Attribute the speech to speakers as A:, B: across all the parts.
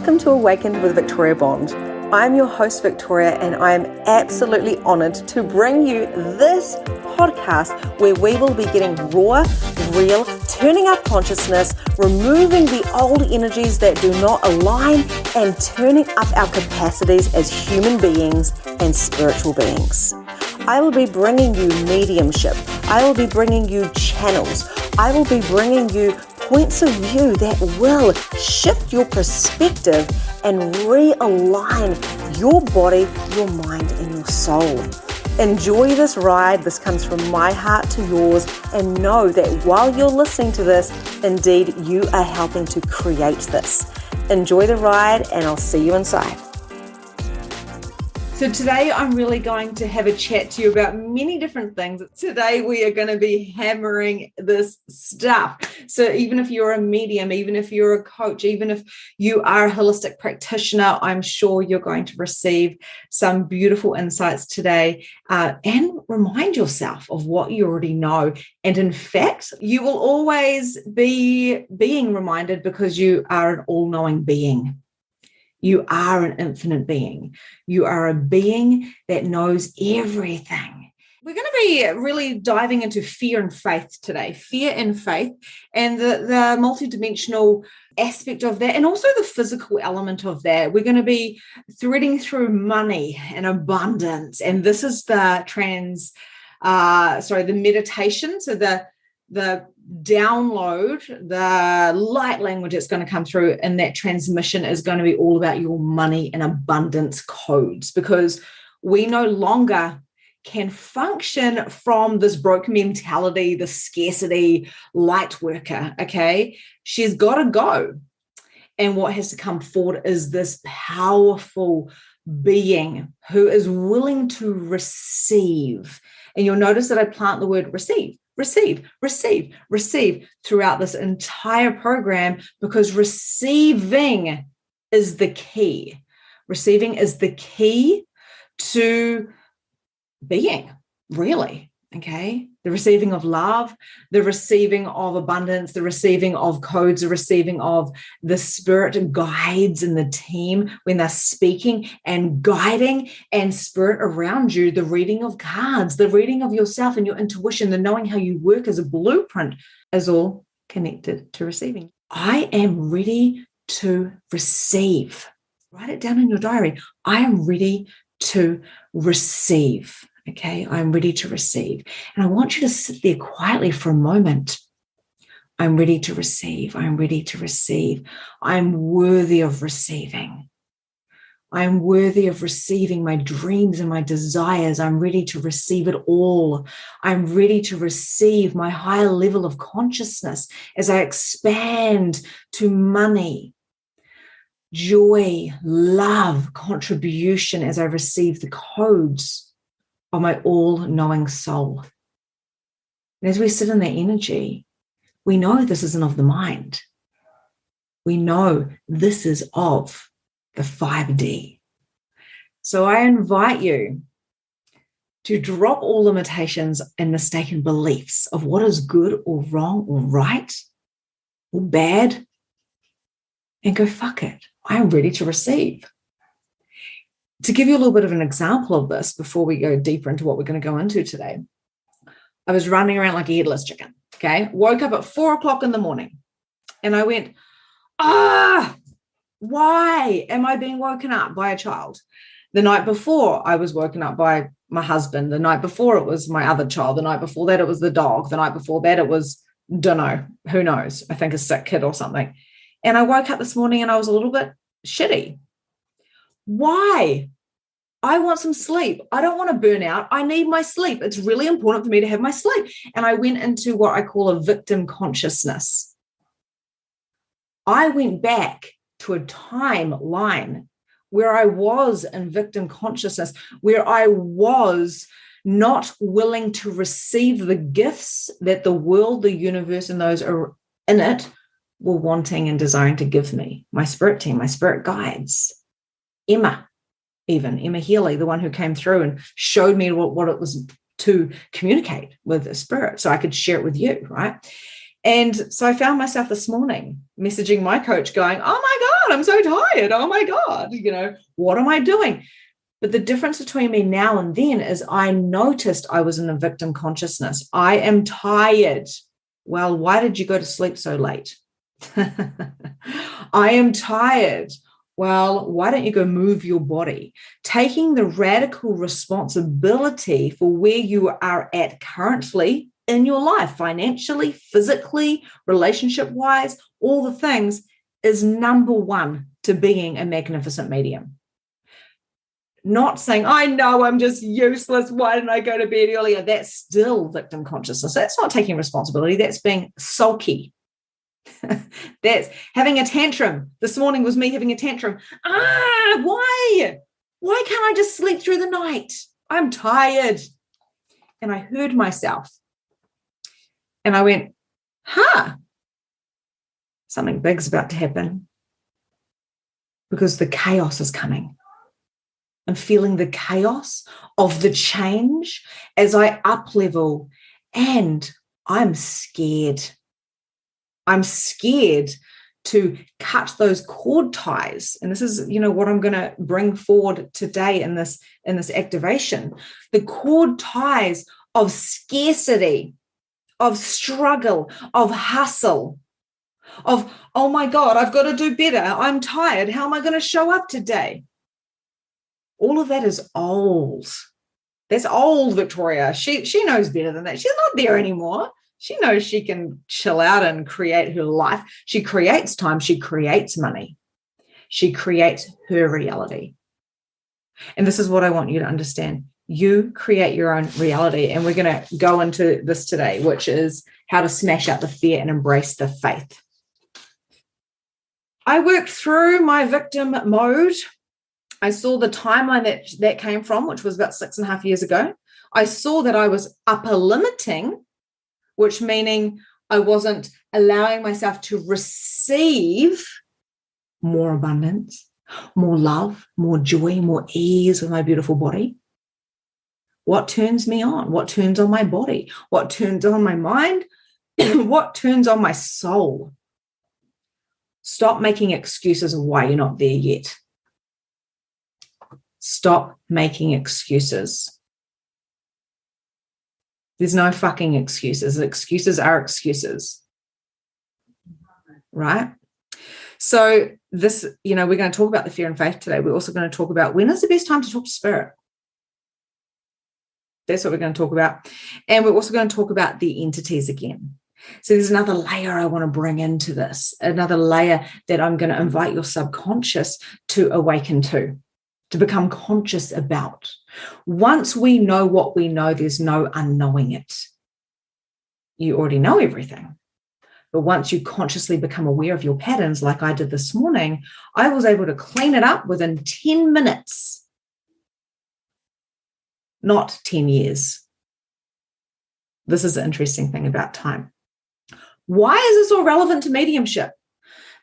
A: Welcome to Awakened with Victoria Bond. I'm your host, Victoria, and I am absolutely honored to bring you this podcast where we will be getting raw, real, turning up consciousness, removing the old energies that do not align, and turning up our capacities as human beings and spiritual beings. I will be bringing you mediumship. I will be bringing you channels. I will be bringing you points of view that will shift your perspective and realign your body, your mind, and your soul. Enjoy this ride. This comes from my heart to yours, and know that while you're listening to this, indeed, you are helping to create this. Enjoy the ride, and I'll see you inside. So today I'm really going to have a chat to you about many different things. Today we are going to be hammering this stuff. So even if you're a medium, even if you're a coach, even if you are a holistic practitioner, I'm sure you're going to receive some beautiful insights today and remind yourself of what you already know. And in fact, you will always be being reminded because you are an all-knowing being. You are an infinite being. You are a being that knows everything. We're going to be really diving into fear and faith today. Fear and faith, and the multidimensional aspect of that, and also the physical element of that. We're going to be threading through money and abundance. And this is the meditation. So the download, the light language that's going to come through in that transmission is going to be all about your money and abundance codes, because we no longer can function from this broke mentality, the scarcity light worker. Okay, she's got to go, and what has to come forward is this powerful being who is willing to receive. And you'll notice that I plant the word receive. Receive, receive, receive throughout this entire program, because receiving is the key. Receiving is the key to being, really, okay? The receiving of love, the receiving of abundance, the receiving of codes, the receiving of the spirit guides and the team when they're speaking and guiding, and spirit around you, the reading of cards, the reading of yourself and your intuition, the knowing how you work as a blueprint is all connected to receiving. I am ready to receive. Write it down in your diary. I am ready to receive. Okay, I'm ready to receive. And I want you to sit there quietly for a moment. I'm ready to receive. I'm ready to receive. I'm worthy of receiving. I'm worthy of receiving my dreams and my desires. I'm ready to receive it all. I'm ready to receive my higher level of consciousness as I expand to money, joy, love, contribution, as I receive the codes of my all-knowing soul. And as we sit in that energy, we know this isn't of the mind. We know this is of the 5D. So I invite you to drop all limitations and mistaken beliefs of what is good or wrong or right or bad, and go, fuck it. I am ready to receive. To give you a little bit of an example of this before we go deeper into what we're going to go into today, I was running around like a headless chicken, okay? Woke up at 4:00 in the morning and I went, why am I being woken up by a child? The night before I was woken up by my husband. The night before it was my other child. The night before that it was the dog. The night before that it was, dunno, who knows? I think a sick kid or something. And I woke up this morning and I was a little bit shitty. Why? I want some sleep. I don't want to burn out. I need my sleep. It's really important for me to have my sleep. And I went into what I call a victim consciousness. I went back to a timeline where I was in victim consciousness, where I was not willing to receive the gifts that the world, the universe, and those are in it were wanting and desiring to give me. My spirit team, my spirit guides. Emma Healy, the one who came through and showed me what it was to communicate with the spirit so I could share it with you, right? And so I found myself this morning messaging my coach going, oh my God, I'm so tired. Oh my God, what am I doing? But the difference between me now and then is I noticed I was in a victim consciousness. I am tired. Well, why did you go to sleep so late? I am tired. Well, why don't you go move your body? Taking the radical responsibility for where you are at currently in your life, financially, physically, relationship-wise, all the things, is number one to being a magnificent medium. Not saying, I know I'm just useless. Why didn't I go to bed earlier? That's still victim consciousness. That's not taking responsibility. That's being sulky. That's having a tantrum. This morning was me having a tantrum. Why? Why can't I just sleep through the night? I'm tired. And I heard myself. And I went, something big's about to happen. Because the chaos is coming. I'm feeling the chaos of the change as I up-level, and I'm scared. I'm scared to cut those cord ties. And this is, what I'm going to bring forward today in this activation. The cord ties of scarcity, of struggle, of hustle, of, oh my God, I've got to do better. I'm tired. How am I going to show up today? All of that is old. That's old Victoria. She knows better than that. She's not there anymore. She knows she can chill out and create her life. She creates time. She creates money. She creates her reality. And this is what I want you to understand. You create your own reality. And we're going to go into this today, which is how to smash out the fear and embrace the faith. I worked through my victim mode. I saw the timeline that came from, which was about 6.5 years ago. I saw that I was upper limiting, which meaning I wasn't allowing myself to receive more abundance, more love, more joy, more ease with my beautiful body. What turns me on? What turns on my body? What turns on my mind? What turns on my soul? Stop making excuses of why you're not there yet. Stop making excuses. There's no fucking excuses. Excuses are excuses. Right? So this, we're going to talk about the fear and faith today. We're also going to talk about when is the best time to talk to spirit. That's what we're going to talk about. And we're also going to talk about the entities again. So there's another layer I want to bring into this, another layer that I'm going to invite your subconscious to awaken to become conscious about. Once we know what we know, there's no unknowing it. You already know everything. But once you consciously become aware of your patterns, like I did this morning, I was able to clean it up within 10 minutes, not 10 years. This is the interesting thing about time. Why is this all relevant to mediumship?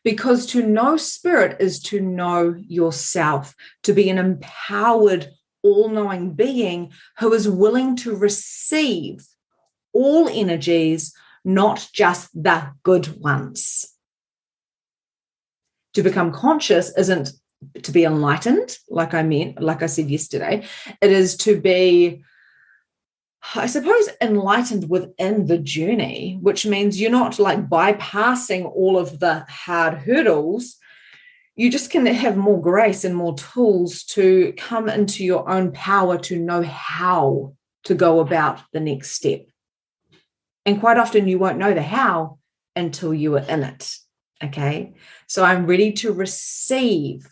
A: Because to know spirit is to know yourself, to be an empowered, all-knowing being who is willing to receive all energies, not just the good ones. To become conscious isn't to be enlightened, like I said yesterday. It is to be, I suppose, enlightened within the journey, which means you're not like bypassing all of the hard hurdles. You just can have more grace and more tools to come into your own power to know how to go about the next step. And quite often you won't know the how until you are in it. Okay. So I'm ready to receive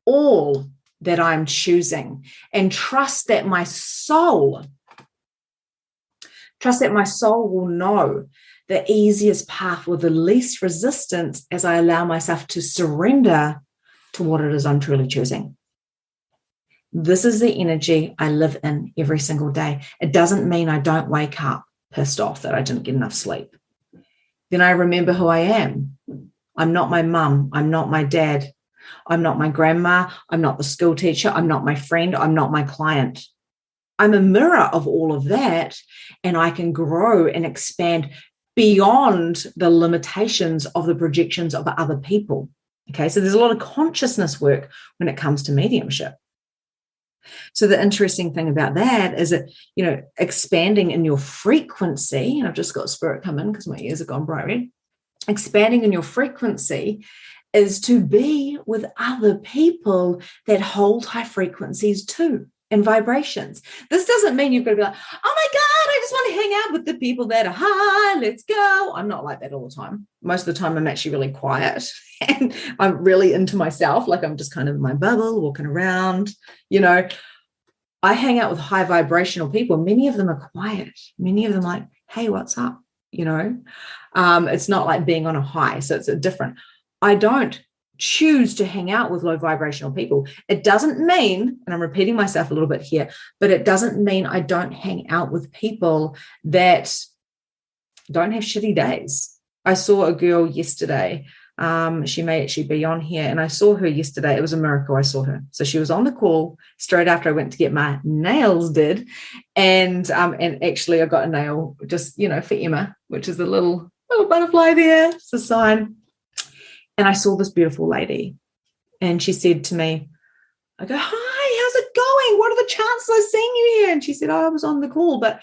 A: all that I'm choosing and trust that my soul will know the easiest path with the least resistance as I allow myself to surrender to what it is I'm truly choosing. This is the energy I live in every single day. It doesn't mean I don't wake up pissed off that I didn't get enough sleep. Then I remember who I am. I'm not my mum. I'm not my dad. I'm not my grandma. I'm not the school teacher. I'm not my friend. I'm not my client. I'm a mirror of all of that, and I can grow and expand beyond the limitations of the projections of other people. Okay, so there's a lot of consciousness work when it comes to mediumship. So the interesting thing about that is that, expanding in your frequency, and I've just got spirit come in because my ears have gone bright red, expanding in your frequency is to be with other people that hold high frequencies too, and vibrations. This doesn't mean you've got to be like, oh my God, I just want to hang out with the people that are high, let's go. I'm not like that all the time. Most of the time I'm actually really quiet and I'm really into myself. Like I'm just kind of in my bubble, walking around, I hang out with high vibrational people. Many of them are quiet. Many of them like, hey, what's up? It's not like being on a high. So it's a different. I don't choose to hang out with low vibrational people. It doesn't mean, and I'm repeating myself a little bit here, but it doesn't mean I don't hang out with people that don't have shitty days. I saw a girl yesterday. She may actually be on here, and I saw her yesterday. It was a miracle. I saw her. So she was on the call straight after I went to get my nails did. And actually I got a nail just, for Emma, which is a little butterfly there. It's a sign. And I saw this beautiful lady, and she said to me, I go, hi, how's it going? What are the chances I've seen you here? And she said, I was on the call, but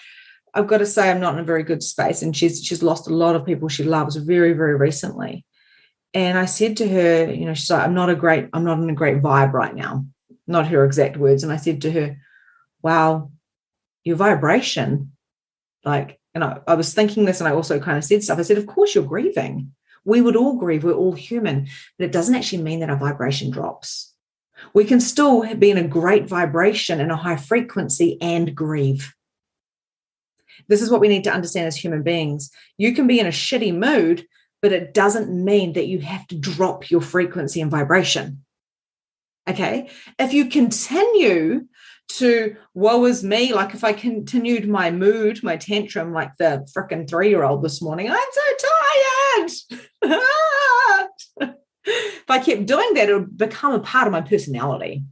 A: I've got to say I'm not in a very good space. And she's lost a lot of people she loves very, very recently. And I said to her, she's like, I'm not in a great vibe right now. Not her exact words. And I said to her, wow, your vibration, and I was thinking this, and I also kind of said stuff. I said, of course you're grieving. We would all grieve. We're all human, but it doesn't actually mean that our vibration drops. We can still be in a great vibration and a high frequency and grieve. This is what we need to understand as human beings. You can be in a shitty mood, but it doesn't mean that you have to drop your frequency and vibration. Okay? If you continue to woe is me, like if I continued my mood, my tantrum, like the frickin' 3-year-old this morning, I'm so tired. If I kept doing that, it would become a part of my personality.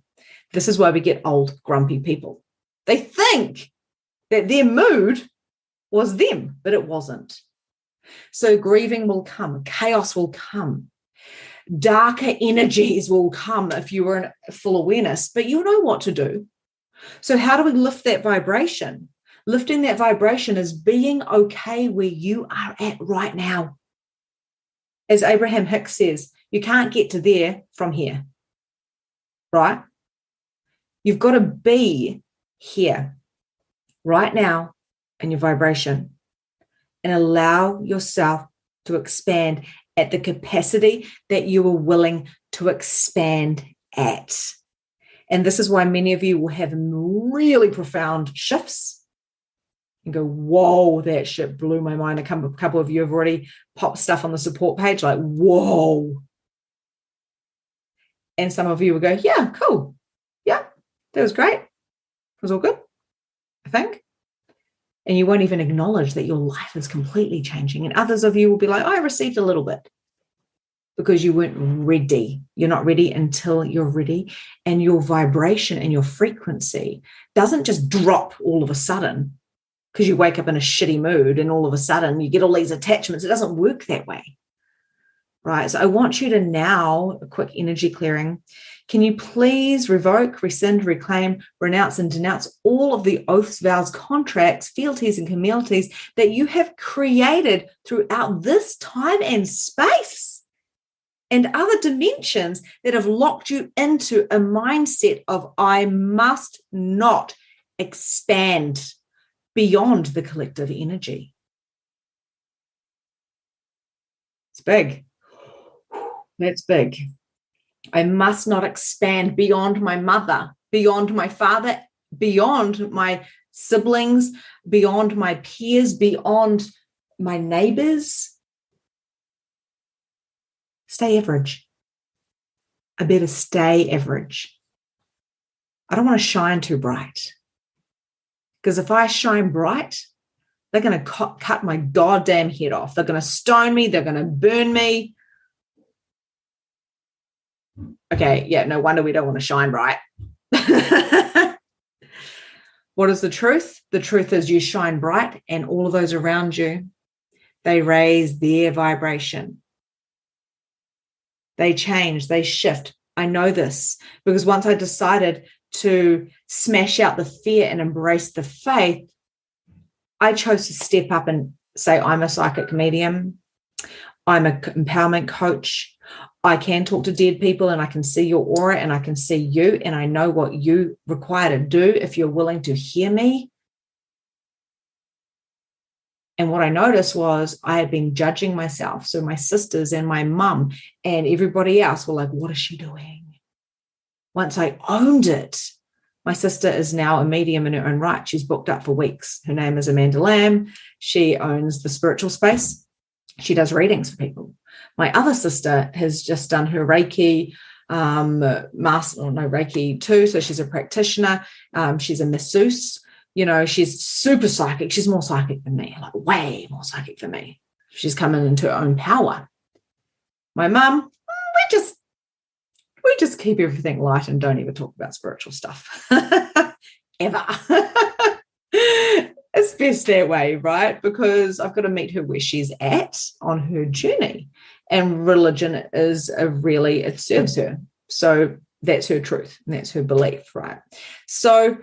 A: This is why we get old, grumpy people. They think that their mood was them, but it wasn't. So grieving will come, chaos will come, darker energies will come if you were in full awareness, but you know what to do. So how do we lift that vibration? Lifting that vibration is being okay where you are at right now. As Abraham Hicks says, you can't get to there from here, right? You've got to be here right now in your vibration and allow yourself to expand at the capacity that you are willing to expand at. And this is why many of you will have really profound shifts and go, whoa, that shit blew my mind. A couple of you have already popped stuff on the support page like, whoa. And some of you will go, yeah, cool. Yeah, that was great. It was all good, I think. And you won't even acknowledge that your life is completely changing. And others of you will be like, I received a little bit, because you weren't ready. You're not ready until you're ready. And your vibration and your frequency doesn't just drop all of a sudden because you wake up in a shitty mood and all of a sudden you get all these attachments. It doesn't work that way, right? So I want you to now, a quick energy clearing. Can you please revoke, rescind, reclaim, renounce, and denounce all of the oaths, vows, contracts, fealties, and communities that you have created throughout this time and space and other dimensions that have locked you into a mindset of I must not expand beyond the collective energy. It's big. That's big. I must not expand beyond my mother, beyond my father, beyond my siblings, beyond my peers, beyond my neighbors. Stay average. I better stay average. I don't want to shine too bright. Because if I shine bright, they're going to cut my goddamn head off. They're going to stone me. They're going to burn me. Okay, yeah, no wonder we don't want to shine bright. What is the truth? The truth is you shine bright and all of those around you, they raise their vibration. They change, they shift. I know this because once I decided to smash out the fear and embrace the faith, I chose to step up and say, I'm a psychic medium. I'm an empowerment coach. I can talk to dead people and I can see your aura and I can see you and I know what you require to do if you're willing to hear me. And what I noticed was I had been judging myself. So my sisters and my mum and everybody else were like, what is she doing? Once I owned it, my sister is now a medium in her own right. She's booked up for weeks. Her name is Amanda Lamb. She owns the spiritual space. She does readings for people. My other sister has just done her Reiki Reiki 2. So she's a practitioner. She's a masseuse. You know, she's super psychic. She's more psychic than me, like way more psychic than me. She's coming into her own power. My mum, we just keep everything light and don't even talk about spiritual stuff. Ever. It's best that way, right? Because I've got to meet her where she's at on her journey. And religion it serves her. So that's her truth and that's her belief, right? So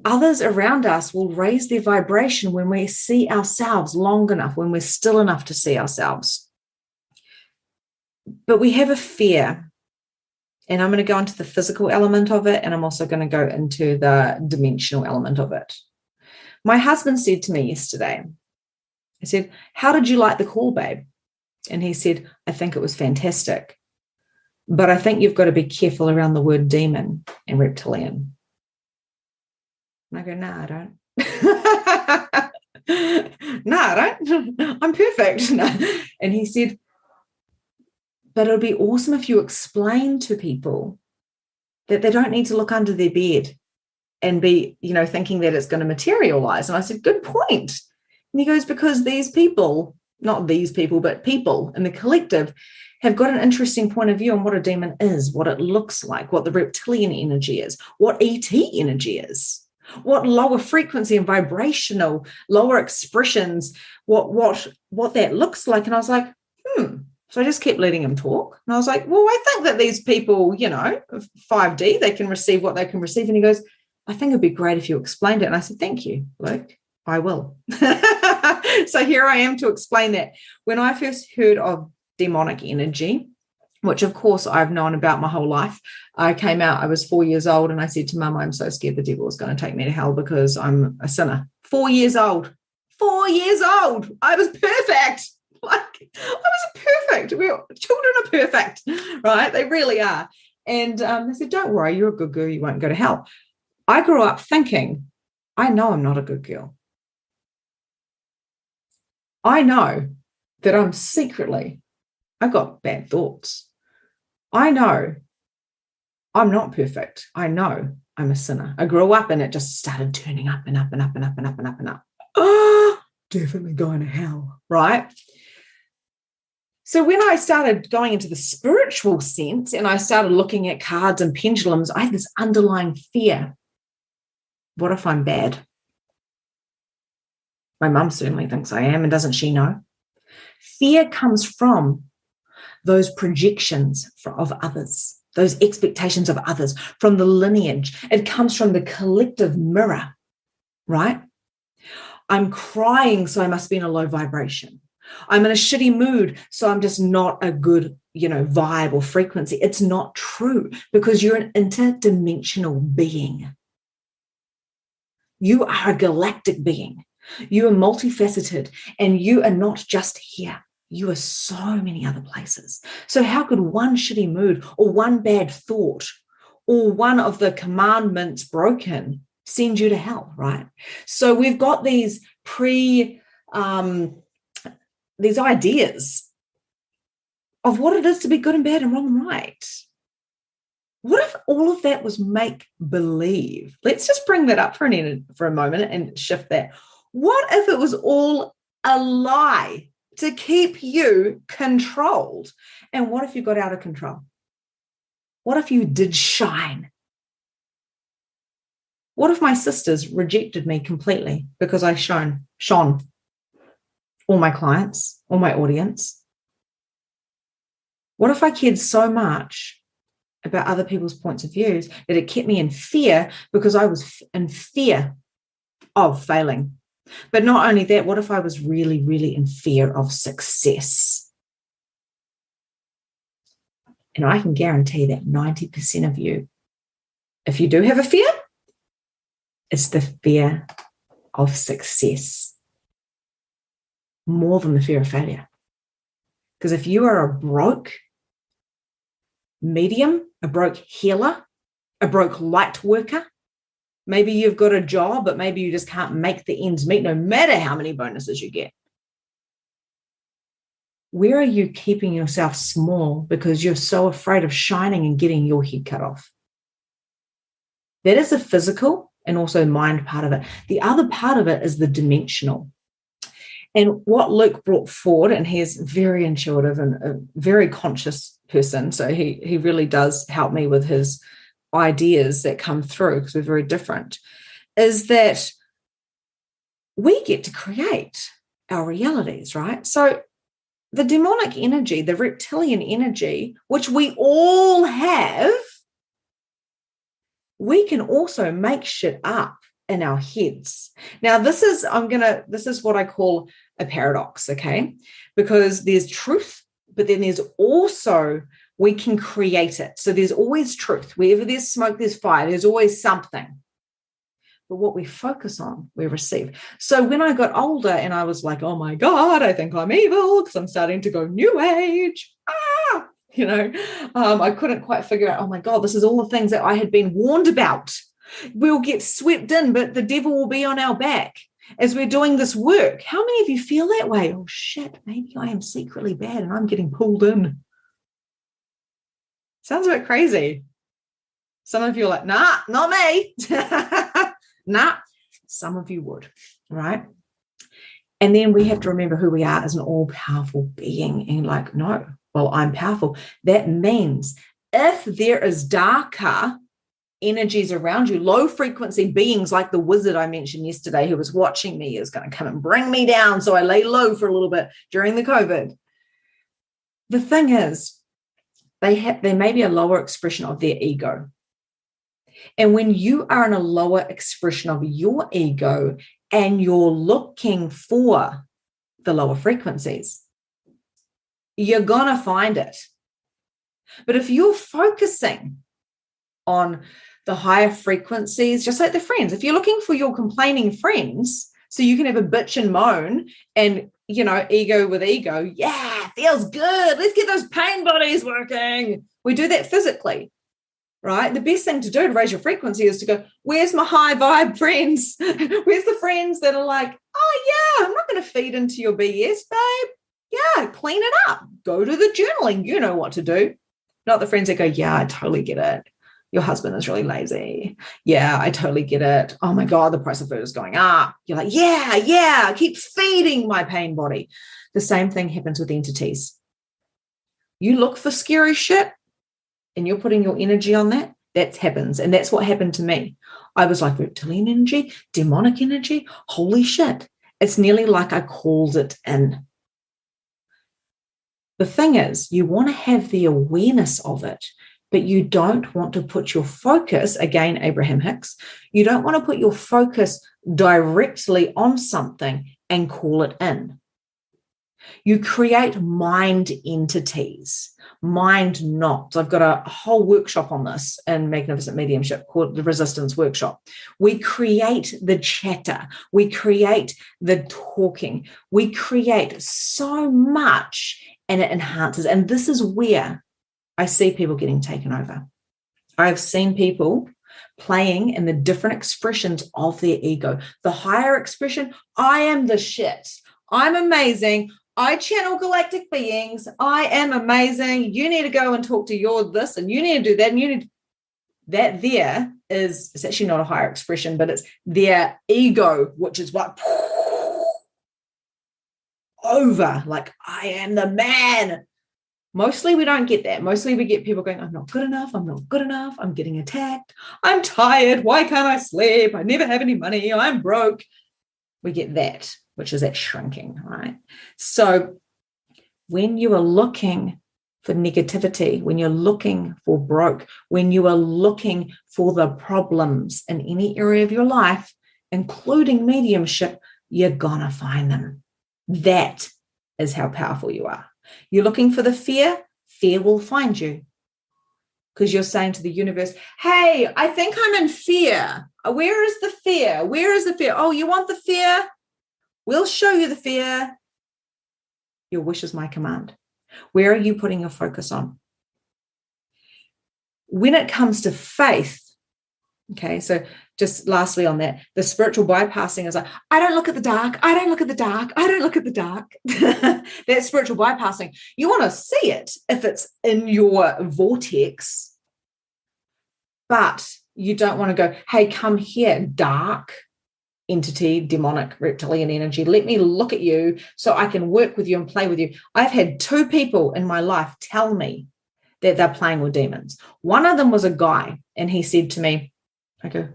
A: others around us will raise their vibration when we see ourselves long enough, when we're still enough to see ourselves. But we have a fear. And I'm going to go into the physical element of it, and I'm also going to go into the dimensional element of it. My husband said to me yesterday, I said, how did you like the call, babe? And he said, I think it was fantastic. But I think you've got to be careful around the word demon and reptilian. And I go, no, I don't. No, I don't. I'm perfect. And he said, but it would be awesome if you explain to people that they don't need to look under their bed and be, thinking that it's going to materialize. And I said, good point. And he goes, because these people, not these people, but people in the collective have got an interesting point of view on what a demon is, what it looks like, what the reptilian energy is, what ET energy is, what lower frequency and vibrational, lower expressions, what that looks like. And I was like, So I just kept letting him talk. And I was like, well, I think that these people, 5D, they can receive what they can receive. And he goes, I think it'd be great if you explained it. And I said, thank you, Luke. I will. So here I am to explain that. When I first heard of demonic energy, which of course I've known about my whole life, I came out, I was 4 years old, and I said to Mum, I'm so scared the devil is going to take me to hell because I'm a sinner. 4 years old. 4 years old. I was perfect. I was perfect. Children are perfect, right? They really are. And they said, don't worry, you're a good girl. You won't go to hell. I grew up thinking, I know I'm not a good girl. I know that I've got bad thoughts. I know I'm not perfect. I know I'm a sinner. I grew up and it just started turning up and up and up and up and up and up and up. Oh, definitely going to hell, right? So when I started going into the spiritual sense and I started looking at cards and pendulums, I had this underlying fear. What if I'm bad? My mum certainly thinks I am, and doesn't she know? Fear comes from those projections of others, those expectations of others, from the lineage. It comes from the collective mirror, right? I'm crying, so I must be in a low vibration. I'm in a shitty mood, so I'm just not a good, vibe or frequency. It's not true because you're an interdimensional being. You are a galactic being. You are multifaceted, and you are not just here. You are so many other places. So how could one shitty mood or one bad thought or one of the commandments broken send you to hell, right? So we've got these these ideas of what it is to be good and bad and wrong and right. What if all of that was make-believe? Let's just bring that up for a moment and shift that. What if it was all a lie to keep you controlled? And what if you got out of control? What if you did shine? What if my sisters rejected me completely because I shone? all my clients, all my audience? What if I cared so much about other people's points of views that it kept me in fear because I was in fear of failing? But not only that, what if I was really, really in fear of success? And I can guarantee that 90% of you, if you do have a fear, it's the fear of success more than the fear of failure. Because if you are a broke medium, a broke healer, a broke light worker, maybe you've got a job, but maybe you just can't make the ends meet no matter how many bonuses you get. Where are you keeping yourself small because you're so afraid of shining and getting your head cut off? That is the physical and also mind part of it. The other part of it is the dimensional. And what Luke brought forward, and he's very intuitive and a very conscious person, so he really does help me with his ideas that come through because we're very different, is that we get to create our realities, right? So the demonic energy, the reptilian energy, which we all have, we can also make shit up in our heads. Now, this is what I call a paradox, okay? Because there's truth, but then there's also, we can create it. So there's always truth. Wherever there's smoke, there's fire. There's always something. But what we focus on, we receive. So when I got older and I was like, oh my God, I think I'm evil because I'm starting to go new age. I couldn't quite figure out, oh my God, this is all the things that I had been warned about. We'll get swept in, but the devil will be on our back as we're doing this work. How many of you feel that way? Oh shit, maybe I am secretly bad and I'm getting pulled in. Sounds a bit crazy. Some of you are like, nah, not me. Nah, some of you would, right? And then we have to remember who we are as an all-powerful being and like, no, well, I'm powerful. That means if there is darker energies around you, low frequency beings like the wizard I mentioned yesterday who was watching me is going to come and bring me down. So I lay low for a little bit during the COVID. The thing is, they may be a lower expression of their ego. And when you are in a lower expression of your ego and you're looking for the lower frequencies, you're going to find it. But if you're focusing on the higher frequencies, just like the friends, if you're looking for your complaining friends so you can have a bitch and moan and, ego with ego, yeah, feels good. Let's get those pain bodies working. We do that physically. Right? The best thing to do to raise your frequency is to go, where's my high vibe friends? Where's the friends that are like, oh yeah, I'm not going to feed into your BS, babe. Yeah, clean it up. Go to the journaling. You know what to do. Not the friends that go, yeah, I totally get it. Your husband is really lazy. Yeah, I totally get it. Oh my God, the price of food is going up. You're like, yeah, keep feeding my pain body. The same thing happens with entities. You look for scary shit, and you're putting your energy on that happens. And that's what happened to me. I was like, reptilian energy, demonic energy, holy shit. It's nearly like I called it in. The thing is, you want to have the awareness of it, but you don't want to put your focus, again, Abraham Hicks, you don't want to put your focus directly on something and call it in. You create mind entities, mind knots. I've got a whole workshop on this in Magnificent Mediumship called the Resistance Workshop. We create the chatter. We create the talking. We create so much and it enhances. And this is where I see people getting taken over. I've seen people playing in the different expressions of their ego. The higher expression, I am the shit. I'm amazing. I channel galactic beings. I am amazing. You need to go and talk to your this and you need to do that. And you need that there is, it's actually not a higher expression, but it's their ego, which is what over, like I am the man. Mostly we don't get that. Mostly we get people going, I'm not good enough. I'm not good enough. I'm getting attacked. I'm tired. Why can't I sleep? I never have any money. I'm broke. We get that. which is that shrinking, right? So when you are looking for negativity, when you're looking for broke, when you are looking for the problems in any area of your life, including mediumship, you're gonna find them. That is how powerful you are. You're looking for the fear, fear will find you. Because you're saying to the universe, hey, I think I'm in fear. Where is the fear? Where is the fear? Oh, you want the fear? We'll show you the fear. Your wish is my command. Where are you putting your focus on? When it comes to faith, okay, so just lastly on that, the spiritual bypassing is like, I don't look at the dark. I don't look at the dark. I don't look at the dark. That's spiritual bypassing. You want to see it if it's in your vortex, but you don't want to go, hey, come here, dark entity, demonic, reptilian energy. Let me look at you so I can work with you and play with you. I've had 2 people in my life tell me that they're playing with demons. One of them was a guy, and he said to me, I go,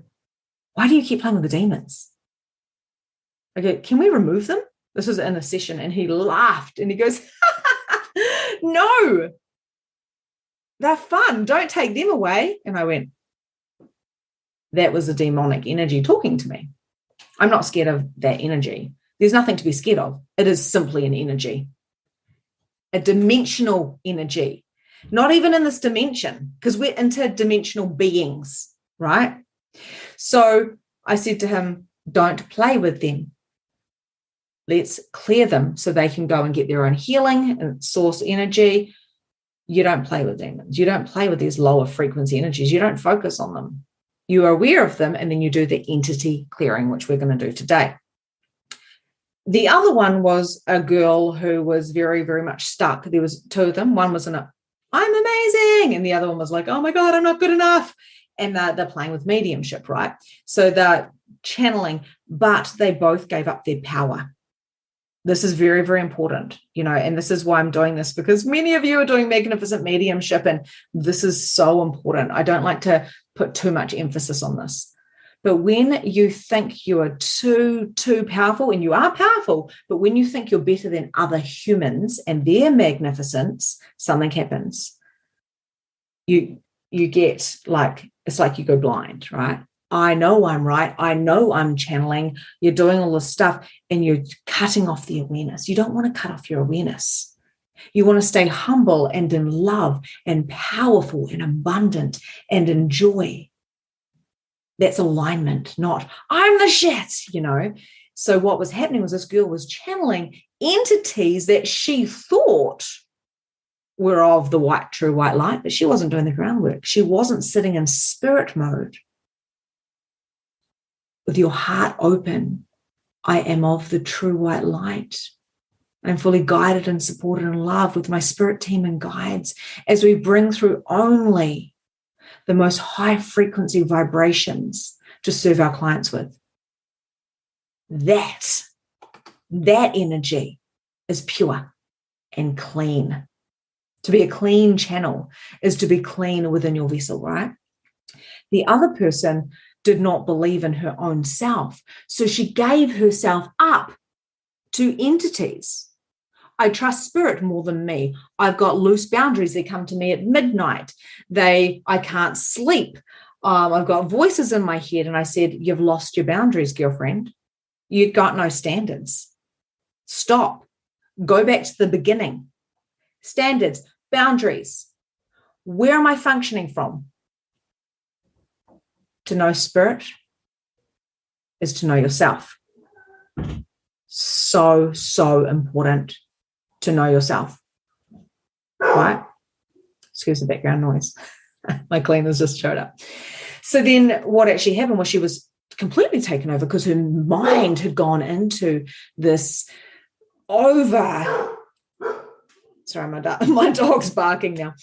A: why do you keep playing with the demons? I go, can we remove them? This was in a session, and he laughed and he goes, no, they're fun. Don't take them away. And I went, that was a demonic energy talking to me. I'm not scared of that energy. There's nothing to be scared of. It is simply an energy, a dimensional energy, not even in this dimension, because we're interdimensional beings, right? So I said to him, don't play with them. Let's clear them so they can go and get their own healing and source energy. You don't play with demons. You don't play with these lower frequency energies. You don't focus on them. You are aware of them, and then you do the entity clearing, which we're going to do today. The other one was a girl who was very, very much stuck. There was 2 of them. One was I'm amazing. And the other one was like, oh my God, I'm not good enough. And they're playing with mediumship, right? So they're channeling, but they both gave up their power. This is very, very important, and this is why I'm doing this, because many of you are doing magnificent mediumship, and this is so important. I don't like to put too much emphasis on this. But when you think you are too powerful, and you are powerful, but when you think you're better than other humans and their magnificence, something happens. You get like, it's like you go blind, right? I know I'm right. I know I'm channeling. You're doing all this stuff and you're cutting off the awareness. You don't want to cut off your awareness. You want to stay humble and in love and powerful and abundant and in joy. That's alignment, not I'm the shit, So what was happening was this girl was channeling entities that she thought were of the true white light, but she wasn't doing the groundwork. She wasn't sitting in spirit mode. With your heart open, I am of the true white light. I'm fully guided and supported and loved with my spirit team and guides as we bring through only the most high frequency vibrations to serve our clients with. That energy is pure and clean. To be a clean channel is to be clean within your vessel, right? The other person did not believe in her own self, so she gave herself up to entities. I trust spirit more than me. I've got loose boundaries. They come to me at midnight. I can't sleep. I've got voices in my head. And I said, you've lost your boundaries, girlfriend. You've got no standards. Stop. Go back to the beginning. Standards, boundaries. Where am I functioning from? To know spirit is to know yourself. So, so important to know yourself, right? Excuse the background noise. My cleaners just showed up. So then what actually happened was she was completely taken over because her mind had gone into this sorry, my dog's barking now.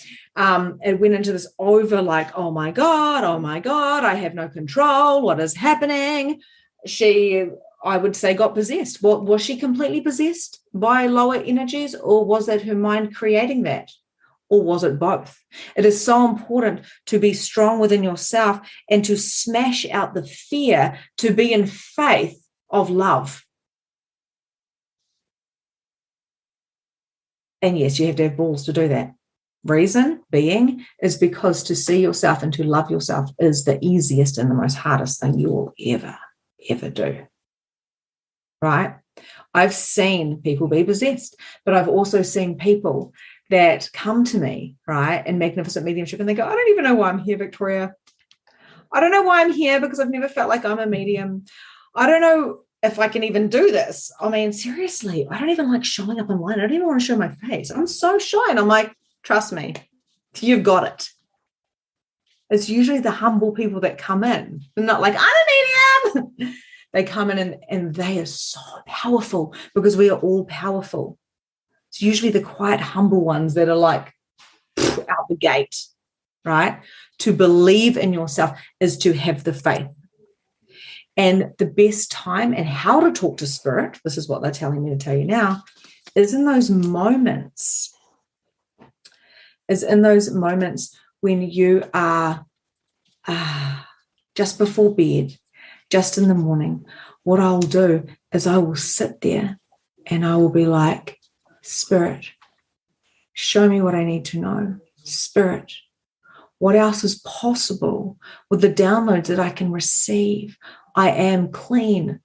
A: It went into this oh my God, I have no control. What is happening? She, I would say, got possessed. Was she completely possessed by lower energies, or was that her mind creating that? Or was it both? It is so important to be strong within yourself and to smash out the fear, to be in faith of love. And yes, you have to have balls to do that. Reason being is because to see yourself and to love yourself is the easiest and the most hardest thing you will ever do. Right? I've seen people be possessed, but I've also seen people that come to me, right, in magnificent mediumship, and they go, I don't even know why I'm here, Victoria. I don't know why I'm here because I've never felt like I'm a medium. I don't know if I can even do this. I mean, seriously, I don't even like showing up online. I don't even want to show my face. I'm so shy. And I'm like, trust me, you've got it. It's usually the humble people that come in. They're not like, I'm a medium. They come in and they are so powerful because we are all powerful. It's usually the quiet, humble ones that are like out the gate, right? To believe in yourself is to have the faith. And the best time and how to talk to spirit, this is what they're telling me to tell you now, is in those moments. Is in those moments when you are just before bed, just in the morning. What I'll do is I will sit there and I will be like, Spirit, show me what I need to know. Spirit, what else is possible with the downloads that I can receive? I am clean.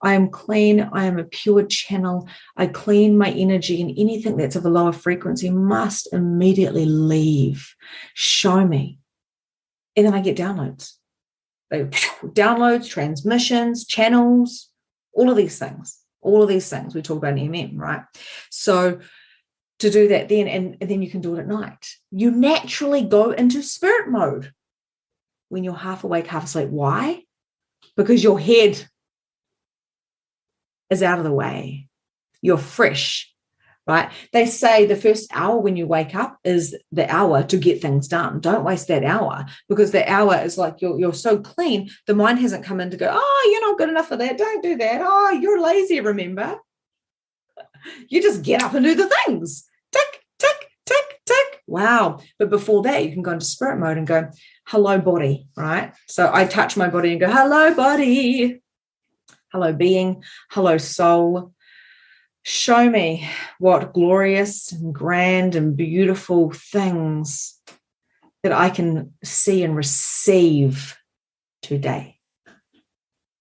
A: I am clean. I am a pure channel. I clean my energy, and anything that's of a lower frequency must immediately leave. Show me. And then I get downloads. Downloads, transmissions, channels, all of these things we talk about in right? So to do that then, and then you can do it at night. You naturally go into spirit mode when you're half awake, half asleep. Why? Because your head is out of the way. You're fresh, right? They say the first hour when you wake up is the hour to get things done. Don't waste that hour, because the hour is like you're so clean. The mind hasn't come in to go, oh, you're not good enough for that. Don't do that. Oh, you're lazy, remember? You just get up and do the things. Tick, tick, tick, tick. Wow. But before that, you can go into spirit mode and go, hello, body, right? So I touch my body and go, hello, body. Hello, being. Hello, soul. Show me what glorious and grand and beautiful things that I can see and receive today.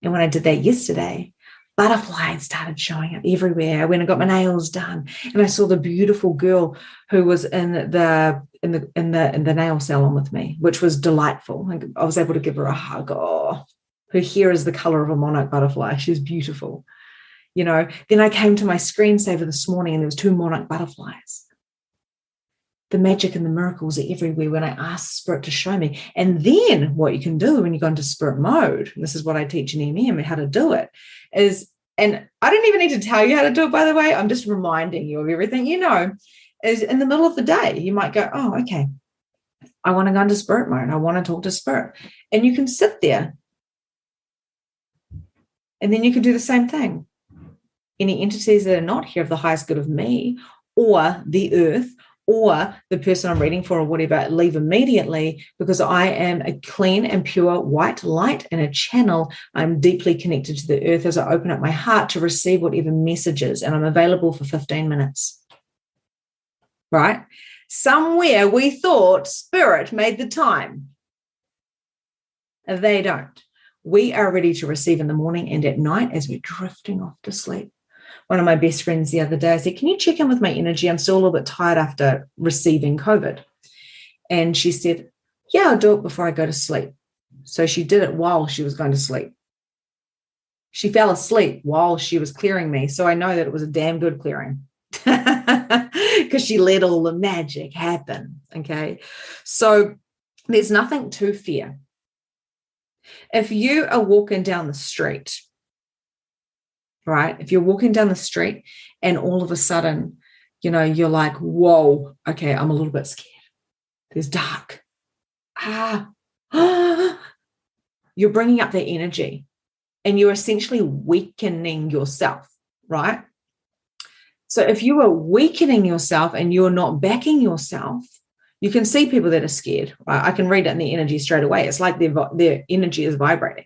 A: And when I did that yesterday, butterflies started showing up everywhere. I went and got my nails done, and I saw the beautiful girl who was in the nail salon with me, which was delightful. I was able to give her a hug. Oh, her hair is the color of a monarch butterfly. She's beautiful. You know, then I came to my screensaver this morning and there was 2 monarch butterflies. The magic and the miracles are everywhere when I ask spirit to show me. And then what you can do when you go into spirit mode, and this is what I teach in EMM, how to do it, is, and I don't even need to tell you how to do it, by the way, I'm just reminding you of everything you know, is in the middle of the day, you might go, oh, okay, I want to go into spirit mode. I want to talk to spirit. And you can sit there and then you can do the same thing. Any entities that are not here of the highest good of me or the earth or the person I'm reading for or whatever, leave immediately, because I am a clean and pure white light and a channel. I'm deeply connected to the earth as I open up my heart to receive whatever messages, and I'm available for 15 minutes. Right? Somewhere we thought spirit made the time. They don't. We are ready to receive in the morning and at night as we're drifting off to sleep. One of my best friends the other day, I said, can you check in with my energy? I'm still a little bit tired after receiving COVID. And she said, yeah, I'll do it before I go to sleep. So she did it while she was going to sleep. She fell asleep while she was clearing me. So I know that it was a damn good clearing because she let all the magic happen. Okay. So there's nothing to fear. If you are walking down the street, right? If you're walking down the street and all of a sudden, you know, you're like, whoa, okay, I'm a little bit scared. There's dark. You're bringing up the energy and you're essentially weakening yourself, right? So if you are weakening yourself and you're not backing yourself, you can see people that are scared, right? I can read it in the energy straight away. It's like their energy is vibrating.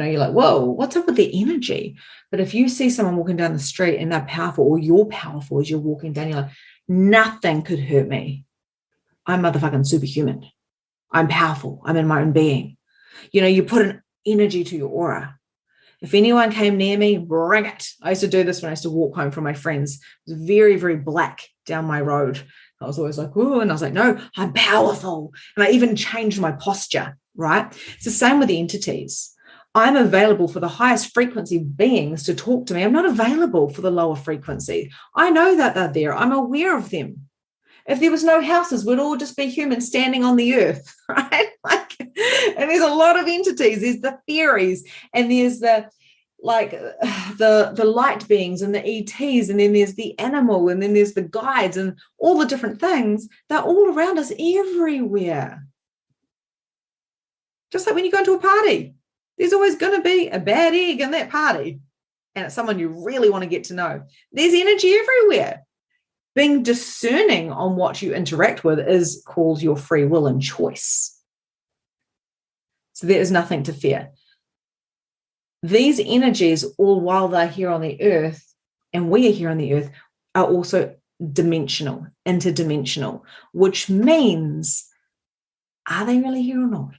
A: You're like, whoa, what's up with the energy? But if you see someone walking down the street and they're powerful, or you're powerful as you're walking down, you're like, nothing could hurt me. I'm motherfucking superhuman. I'm powerful. I'm in my own being. You put an energy to your aura. If anyone came near me, bring it. I used to do this when I used to walk home from my friends. It was very, very black down my road. I was always like, ooh, and I was like, no, I'm powerful. And I even changed my posture, right? It's the same with the entities. I'm available for the highest frequency beings to talk to me. I'm not available for the lower frequency. I know that they're there. I'm aware of them. If there was no houses, we'd all just be humans standing on the earth, right? And there's a lot of entities. There's the fairies, and there's the light beings and the ETs, and then there's the animal, and then there's the guides and all the different things. They're all around us everywhere. Just like when you go into a party, there's always going to be a bad egg in that party, and it's someone you really want to get to know. There's energy everywhere. Being discerning on what you interact with is called your free will and choice. So there is nothing to fear. These energies, all while they're here on the earth, and we are here on the earth, are also dimensional, interdimensional, which means, are they really here or not?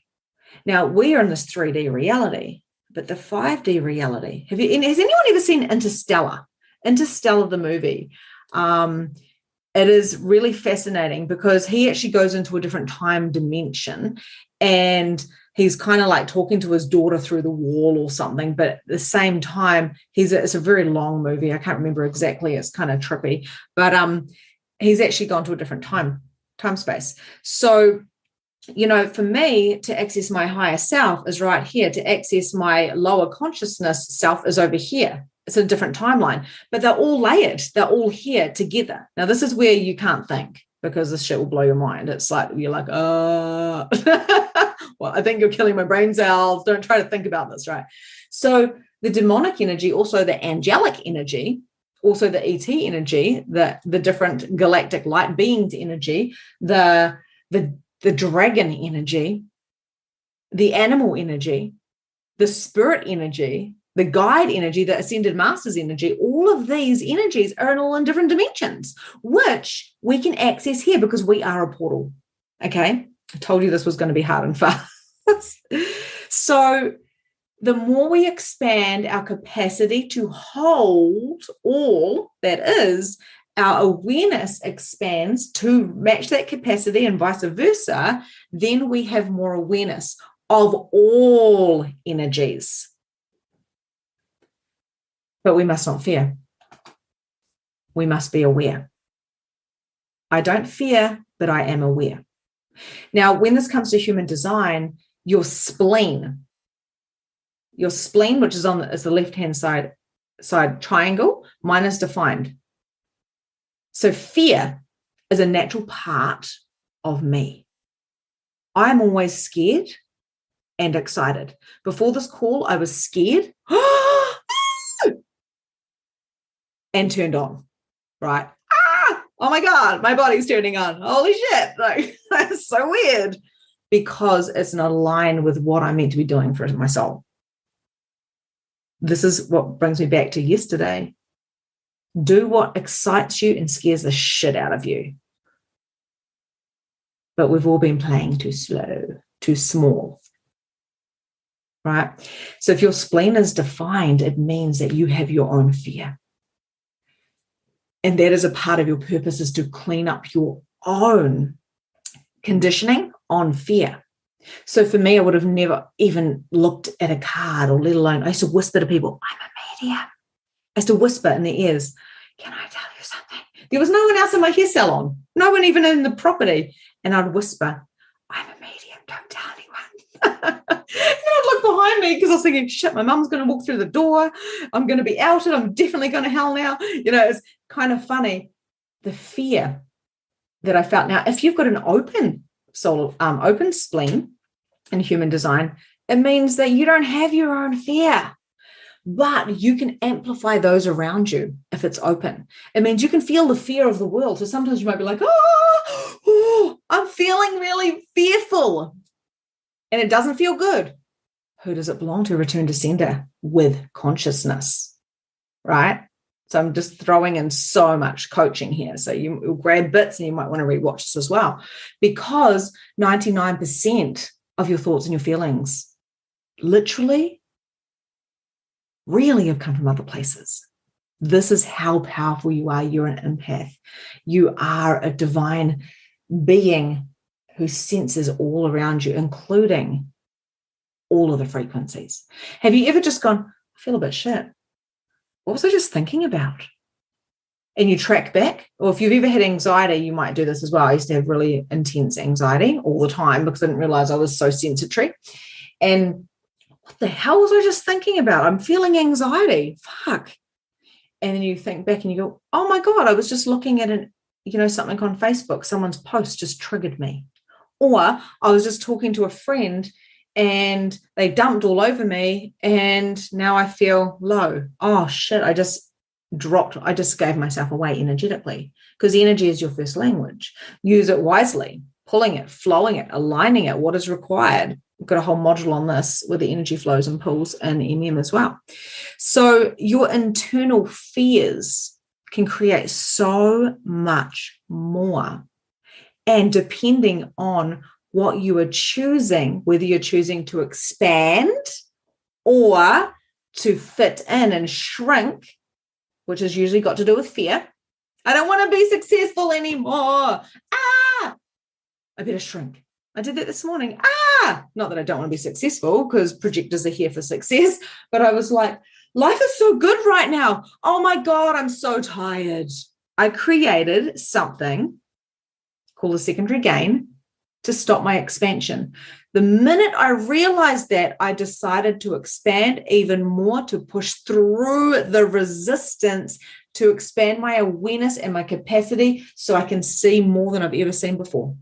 A: Now, we are in this 3D reality, but the 5D reality, has anyone ever seen Interstellar? Interstellar, the movie. It is really fascinating because he actually goes into a different time dimension, and he's kind of like talking to his daughter through the wall or something. But at the same time, it's a very long movie. I can't remember exactly. It's kind of trippy, but he's actually gone to a different time space. So, for me to access my higher self is right here. To access my lower consciousness self is over here. It's a different timeline, but they're all layered. They're all here together. Now, this is where you can't think, because this shit will blow your mind. It's like, you're like, well, I think you're killing my brain cells. Don't try to think about this, right? So the demonic energy, also the angelic energy, also the ET energy, the different galactic light beings energy, the dragon energy, the animal energy, the spirit energy, the guide energy, the ascended masters energy, all of these energies are all in different dimensions, which we can access here because we are a portal. Okay? I told you this was going to be hard and fast. So the more we expand our capacity to hold all that is, our awareness expands to match that capacity and vice versa, then we have more awareness of all energies. But we must not fear. We must be aware. I don't fear, but I am aware. Now, when this comes to human design, your spleen, which is the left-hand side triangle, mine is defined. So fear is a natural part of me. I'm always scared and excited. Before this call, I was scared and turned on, right? Oh my God, my body's turning on. Holy shit. Like, that's so weird, because it's not aligned with what I'm meant to be doing for my soul. This is what brings me back to yesterday. Do what excites you and scares the shit out of you. But we've all been playing too slow, too small, right? So if your spleen is defined, it means that you have your own fear. And that is a part of your purpose, is to clean up your own conditioning on fear. So for me, I would have never even looked at a card, or let alone, I used to whisper to people, I'm a medium. I used to whisper in their ears, can I tell you something? There was no one else in my hair salon, no one even in the property. And I'd whisper, I'm a medium, don't tell anyone. And I'd look behind me, because I was thinking, shit, my mum's going to walk through the door. I'm going to be outed. I'm definitely going to hell now. It's kind of funny, the fear that I felt. Now, if you've got an open open spleen in human design, it means that you don't have your own fear, but you can amplify those around you if it's open. It means you can feel the fear of the world. So sometimes you might be like, oh, I'm feeling really fearful. And it doesn't feel good. who does it belong to? Return to sender with consciousness, right? So I'm just throwing in so much coaching here. So you'll grab bits and you might want to rewatch this as well, because 99% of your thoughts and your feelings literally really have come from other places. This is how powerful you are. You're an empath. You are a divine being who senses all around you, including all of the frequencies. Have you ever just gone, I feel a bit shit? What was I just thinking about? And you track back. Or if you've ever had anxiety, you might do this as well. I used to have really intense anxiety all the time because I didn't realize I was so sensitive. And what the hell was I just thinking about? I'm feeling anxiety. Fuck. And then you think back and you go, oh my God, I was just looking at something on Facebook. Someone's post just triggered me. Or I was just talking to a friend and they dumped all over me and now I feel low. Oh shit, I just gave myself away energetically, because energy is your first language. Use it wisely, pulling it, flowing it, aligning it, what is required. We've got a whole module on this with the energy flows and pulls and MM as well. So your internal fears can create so much more. And depending on what you are choosing, whether you're choosing to expand or to fit in and shrink, which has usually got to do with fear. I don't want to be successful anymore. I better shrink. I did that this morning. Not that I don't want to be successful, because projectors are here for success, but I was like, life is so good right now. Oh my God, I'm so tired. I created something called a secondary gain to stop my expansion. The minute I realized that, I decided to expand even more, to push through the resistance, to expand my awareness and my capacity so I can see more than I've ever seen before.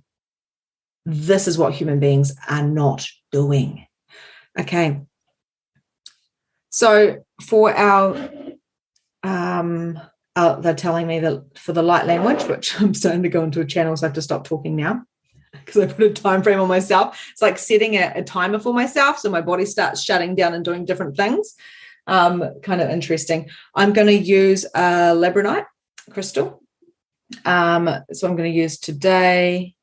A: This is what human beings are not doing. Okay. So for they're telling me that for the light language, which I'm starting to go into a channel, so I have to stop talking now because I put a time frame on myself. It's like setting a timer for myself, so my body starts shutting down and doing different things. Kind of interesting. I'm going to use a labradorite crystal. So I'm going to use today.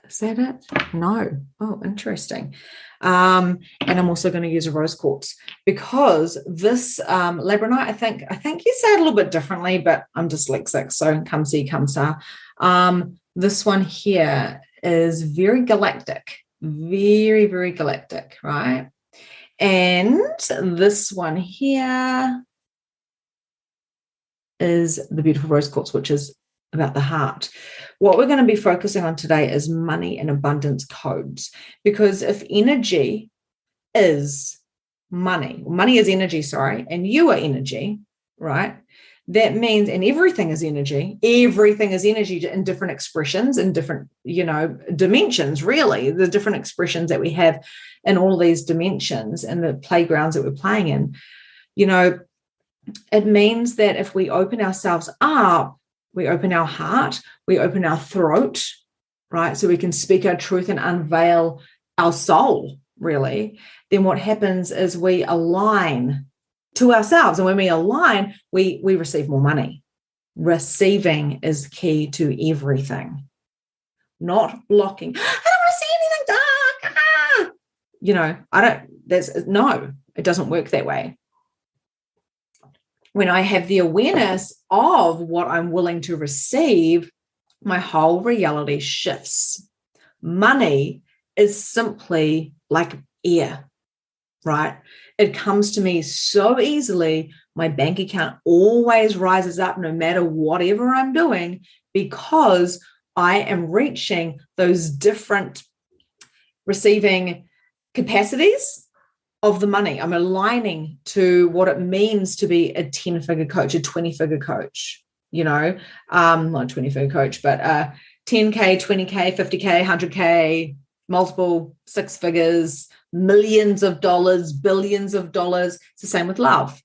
A: Is that it? No. Oh, interesting. And I'm also going to use a rose quartz, because this labradorite, I think you say it a little bit differently, but I'm dyslexic, so come see, come sa. This one here is very galactic, very, very galactic, right? And this one here is the beautiful rose quartz, which is about the heart. What we're going to be focusing on today is money and abundance codes, because if energy is money is energy, and you are energy, right? That means, and everything is energy in different expressions, in different, dimensions, really, the different expressions that we have in all these dimensions and the playgrounds that we're playing in. It means that if we open ourselves up, we open our heart, we open our throat, right? So we can speak our truth and unveil our soul, really. Then what happens is we align to ourselves. And when we align, we receive more money. Receiving is key to everything. Not blocking. I don't want to see anything dark. It doesn't work that way. When I have the awareness of what I'm willing to receive, my whole reality shifts. Money is simply like air, right? It comes to me so easily. My bank account always rises up no matter whatever I'm doing, because I am reaching those different receiving capacities of the money. I'm aligning to what it means to be a 10-figure coach, a 20-figure coach, not a 20-figure coach, but 10K, 20K, 50K, 100K, multiple 6 figures, millions of dollars, billions of dollars. It's the same with love.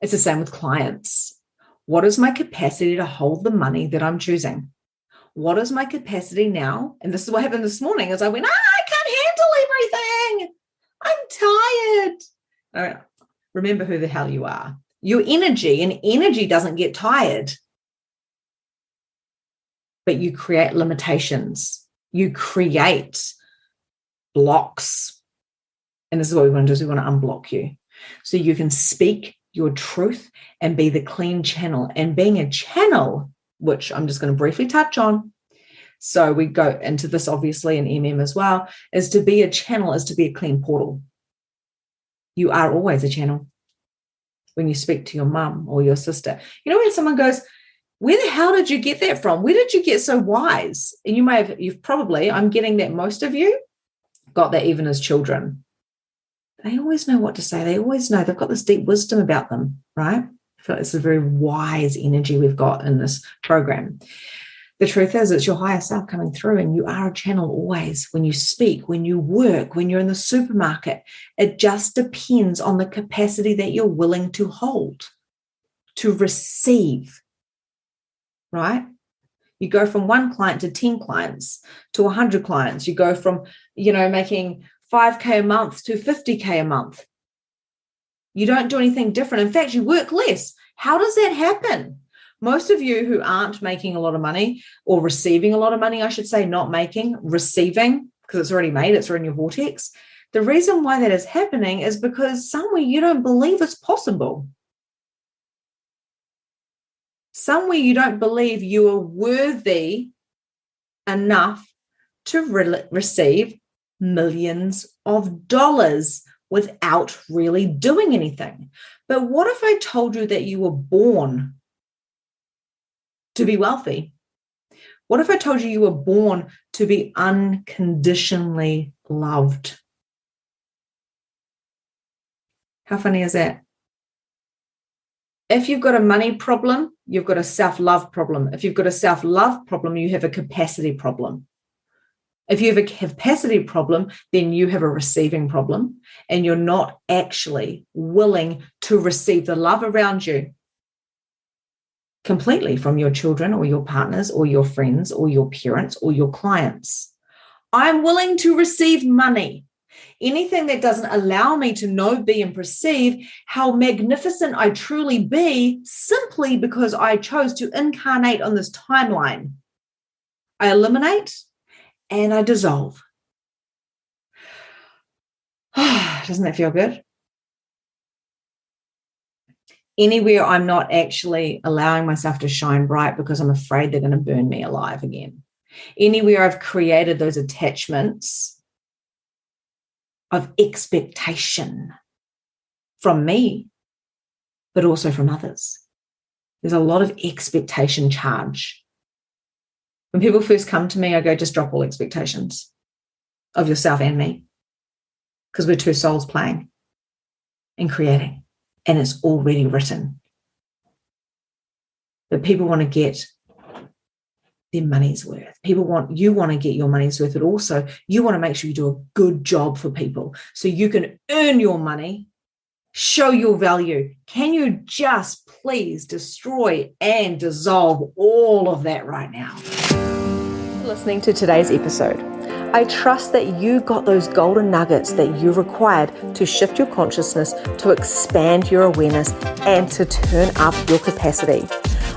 A: It's the same with clients. What is my capacity to hold the money that I'm choosing? What is my capacity now? And this is what happened this morning, as I went, I can't handle everything. I'm Remember who the hell you are. Your energy, and energy doesn't get tired. But you create limitations. You create blocks. And this is what we want to do, is we want to unblock you. So you can speak your truth and be the clean channel. And being a channel, which I'm just going to briefly touch on, so we go into this obviously in as well, is to be a channel, is to be a clean portal. You are always a channel when you speak to your mum or your sister. You know, when someone goes, where the hell did you get that from? Where did you get so wise? And you've probably, I'm getting that most of you got that even as children. They always know what to say. They always know. They've got this deep wisdom about them, right? I feel like it's a very wise energy we've got in this program. The truth is, it's your higher self coming through, and you are a channel always. When you speak, when you work, when you're in the supermarket, it just depends on the capacity that you're willing to hold, to receive, right? You go from 1 client to 10 clients to 100 clients. You go from, making $5K a month to $50K a month. You don't do anything different. In fact, you work less. How does that happen? Most of you who aren't making a lot of money, or receiving a lot of money, I should say, not making, receiving, because it's already made, it's already in your vortex. The reason why that is happening is because somewhere you don't believe it's possible. Somewhere you don't believe you are worthy enough to receive millions of dollars without really doing anything. But what if I told you that you were born to be wealthy? What if I told you were born to be unconditionally loved? How funny is that? If you've got a money problem, you've got a self-love problem. If you've got a self-love problem, you have a capacity problem. If you have a capacity problem, then you have a receiving problem, and you're not actually willing to receive the love around you completely from your children or your partners or your friends or your parents or your clients. I'm willing to receive money. Anything that doesn't allow me to know, be, and perceive how magnificent I truly be, simply because I chose to incarnate on this timeline, I eliminate and I dissolve. Doesn't that feel good? Anywhere I'm not actually allowing myself to shine bright because I'm afraid they're going to burn me alive again. Anywhere I've created those attachments of expectation from me, but also from others. There's a lot of expectation charge. When people first come to me, I go, just drop all expectations of yourself and me, because we're two souls playing and creating, and it's already written. But people want to get their money's worth. You want to get your money's worth, but also you want to make sure you do a good job for people so you can earn your money, show your value. Can you just please destroy and dissolve all of that right now? Listening to today's episode, I trust that you got those golden nuggets that you required to shift your consciousness, to expand your awareness, and to turn up your capacity.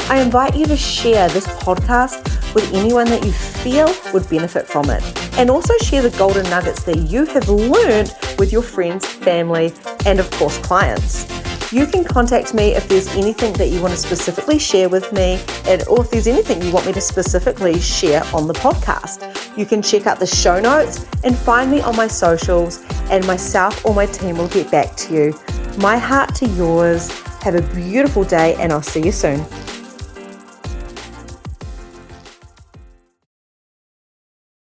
A: I invite you to share this podcast with anyone that you feel would benefit from it, and also share the golden nuggets that you have learned with your friends, family, and of course clients. You can contact me if there's anything that you want to specifically share with me, or if there's anything you want me to specifically share on the podcast. You can check out the show notes and find me on my socials, and myself or my team will get back to you. My heart to yours. Have a beautiful day, and I'll see you soon.